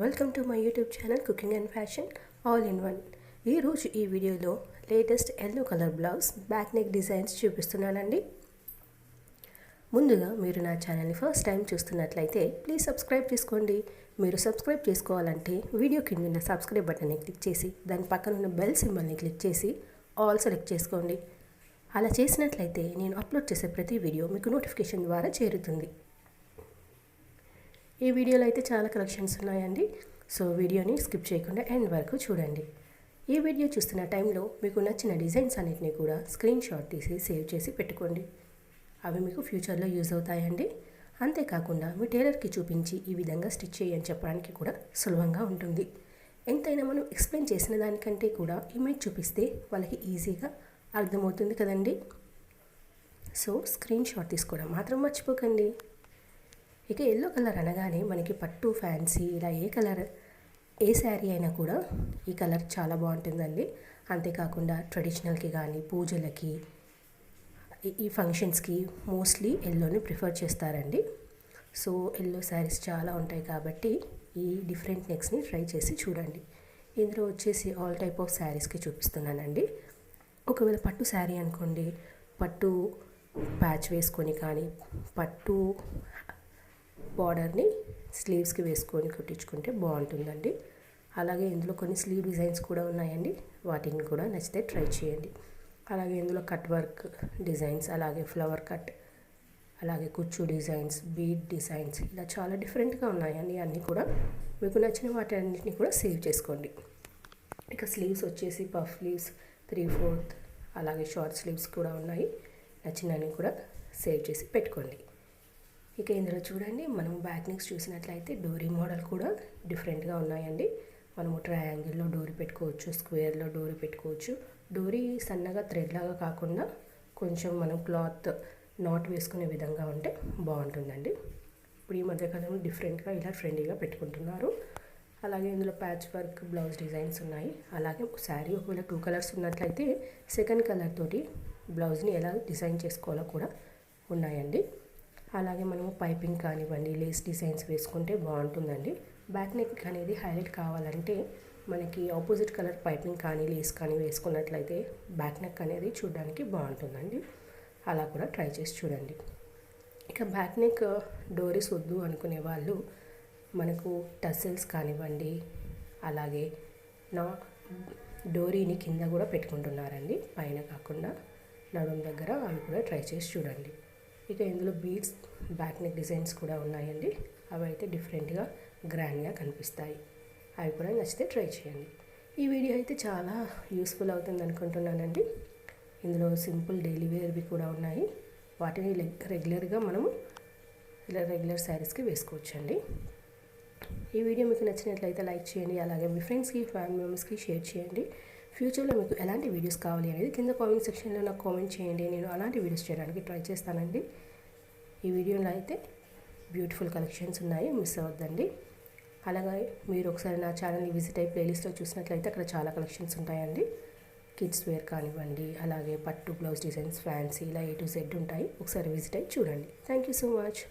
Welcome to my YouTube channel cooking and fashion all in one. ఈరోజు ఈ వీడియోలో latest yellow colour blouse back neck designs చూపిస్తున్నానండి. ముందుగా మీరు నా ఛానల్ని ఫస్ట్ టైం చూస్తున్నట్లయితే ప్లీజ్ సబ్స్క్రైబ్ చేసుకోండి. మీరు సబ్స్క్రైబ్ చేసుకోవాలంటే వీడియో కింద ఉన్న సబ్స్క్రైబ్ బటన్ని క్లిక్ చేసి దాని పక్కన ఉన్న బెల్ సింబల్ని క్లిక్ చేసి ఆల్ సెలెక్ట్ చేసుకోండి. అలా చేసినట్లయితే నేను అప్లోడ్ చేసే ప్రతి వీడియో మీకు నోటిఫికేషన్ ద్వారా చేరుతుంది. ఈ వీడియోలో అయితే చాలా కలెక్షన్స్ ఉన్నాయండి. సో వీడియోని స్కిప్ చేయకుండా ఎండ్ వరకు చూడండి. ఈ వీడియో చూస్తున్న టైంలో మీకు నచ్చిన డిజైన్స్ అన్నిటిని కూడా స్క్రీన్ షాట్ తీసి సేవ్ చేసి పెట్టుకోండి. అవి మీకు ఫ్యూచర్లో యూజ్ అవుతాయండి. అంతేకాకుండా మీ టైలర్కి చూపించి ఈ విధంగా స్టిచ్ చేయని చెప్పడానికి కూడా సులభంగా ఉంటుంది. ఎంతైనా మనం ఎక్స్ప్లెయిన్ చేసిన దానికంటే కూడా ఇమేజ్ చూపిస్తే వాళ్ళకి ఈజీగా అర్థమవుతుంది కదండి. సో స్క్రీన్ షాట్ తీసుకోవడం మాత్రం మర్చిపోకండి. ఇక ఎల్లో కలర్ అనగానే మనకి పట్టు ఫ్యాన్సీ ఇలా ఏ శారీ అయినా కూడా ఈ కలర్ చాలా బాగుంటుందండి. అంతేకాకుండా ట్రెడిషనల్కి కానీ పూజలకి ఈ ఫంక్షన్స్కి మోస్ట్లీ ఎల్లోని ప్రిఫర్ చేస్తారండి. సో ఎల్లో శారీస్ చాలా ఉంటాయి కాబట్టి ఈ డిఫరెంట్ నెక్స్ని ట్రై చేసి చూడండి. ఇందులో వచ్చేసి ఆల్ టైప్ ఆఫ్ శారీస్కి చూపిస్తున్నానండి. ఒకవేళ పట్టు శారీ అనుకోండి, పట్టు ప్యాచ్ వేసుకొని కానీ పట్టు బార్డర్ని స్లీవ్స్కి వేసుకొని కుట్టించుకుంటే బాగుంటుందండి. అలాగే ఇందులో కొన్ని స్లీవ్ డిజైన్స్ కూడా ఉన్నాయండి. వాటిని కూడా నచ్చితే ట్రై చేయండి. అలాగే ఇందులో కట్ వర్క్ డిజైన్స్, అలాగే ఫ్లవర్ కట్, అలాగే కుచ్చు డిజైన్స్, బీడ్ డిజైన్స్ ఇలా చాలా డిఫరెంట్గా ఉన్నాయండి. అన్నీ కూడా మీకు నచ్చిన వాటి అన్నింటినీ కూడా సేవ్ చేసుకోండి. ఇక స్లీవ్స్ వచ్చేసి పఫ్ స్లీవ్స్ 3/4 అలాగే షార్ట్ స్లీవ్స్ కూడా ఉన్నాయి. నచ్చినవి కూడా సేవ్ చేసి పెట్టుకోండి. ఇక ఇందులో చూడండి, మనం బ్యాక్ నెక్స్ చూసినట్లయితే డోరీ మోడల్ కూడా డిఫరెంట్గా ఉన్నాయండి. మనము ట్రయాంగిల్లో డోరీ పెట్టుకోవచ్చు, స్క్వేర్లో డోరీ పెట్టుకోవచ్చు. డోరీ సన్నగా థ్రెడ్ లాగా కాకుండా కొంచెం మనం క్లాత్ నాట్ వేసుకునే విధంగా ఉంటే బాగుంటుందండి. ఇప్పుడు ఈ మధ్యకాలంలో డిఫరెంట్గా ఇలా ట్రెండీగా పెట్టుకుంటున్నారు. అలాగే ఇందులో ప్యాచ్ వర్క్ బ్లౌజ్ డిజైన్స్ ఉన్నాయి. అలాగే శారీ ఒకవేళ 2 కలర్స్ ఉన్నట్లయితే సెకండ్ కలర్ తోటి బ్లౌజ్ని ఎలా డిజైన్ చేసుకోవాలో కూడా ఉన్నాయండి. అలాగే మనము పైపింగ్ కానివ్వండి, లేస్ డిజైన్స్ వేసుకుంటే బాగుంటుందండి. బ్యాక్ నెక్ అనేది హైలైట్ కావాలంటే మనకి ఆపోజిట్ కలర్ పైపింగ్ కానీ లేస్ కానీ వేసుకున్నట్లయితే బ్యాక్ నెక్ అనేది చూడడానికి బాగుంటుందండి. అలా కూడా ట్రై చేసి చూడండి. ఇక బ్యాక్ నెక్ డోరీస్ వద్దు అనుకునే వాళ్ళు మనకు టసల్స్ కానివ్వండి, అలాగే డోరీని కింద కూడా పెట్టుకుంటున్నారండి, పైన కాకుండా నడుం దగ్గర. అవి కూడా ట్రై చేసి చూడండి. ఇక ఇందులో బీడ్స్ బ్యాక్ నెక్ డిజైన్స్ కూడా ఉన్నాయండి. అవి అయితే డిఫరెంట్గా గ్రాండ్గా కనిపిస్తాయి. అవి కూడా నచ్చితే ట్రై చేయండి. ఈ వీడియో అయితే చాలా యూస్ఫుల్ అవుతుంది అనుకుంటున్నానండి. ఇందులో సింపుల్ డైలీ వేర్వి కూడా ఉన్నాయి. వాటిని రెగ్యులర్గా మనము ఇలా రెగ్యులర్ శారీస్కి వేసుకోవచ్చండి. ఈ వీడియో మీకు నచ్చినట్లయితే లైక్ చేయండి. అలాగే మీ ఫ్రెండ్స్కి, ఫ్యామిలీ మెంబర్స్కి షేర్ చేయండి. ఫ్యూచర్లో మీకు ఎలాంటి వీడియోస్ కావాలి అనేది కింద కామెంట్ సెక్షన్లో నాకు కామెంట్ చేయండి. నేను అలాంటి వీడియోస్ చేయడానికి ట్రై చేస్తానండి. ఈ వీడియోలో అయితే బ్యూటిఫుల్ కలెక్షన్స్ ఉన్నాయి, మిస్ అవ్వద్దండి. అలాగే మీరు ఒకసారి నా ఛానల్ని విజిట్ అయ్యి ప్లేలిస్ట్లో చూసినట్లయితే అక్కడ చాలా కలెక్షన్స్ ఉంటాయండి. కిడ్స్ వేర్ కానివ్వండి, అలాగే పట్టు బ్లౌజ్ డిజైన్స్, ఫ్యాన్సీ ఇలా A to Z ఉంటాయి. ఒకసారి విజిట్ అయ్యి చూడండి. Thank you so much.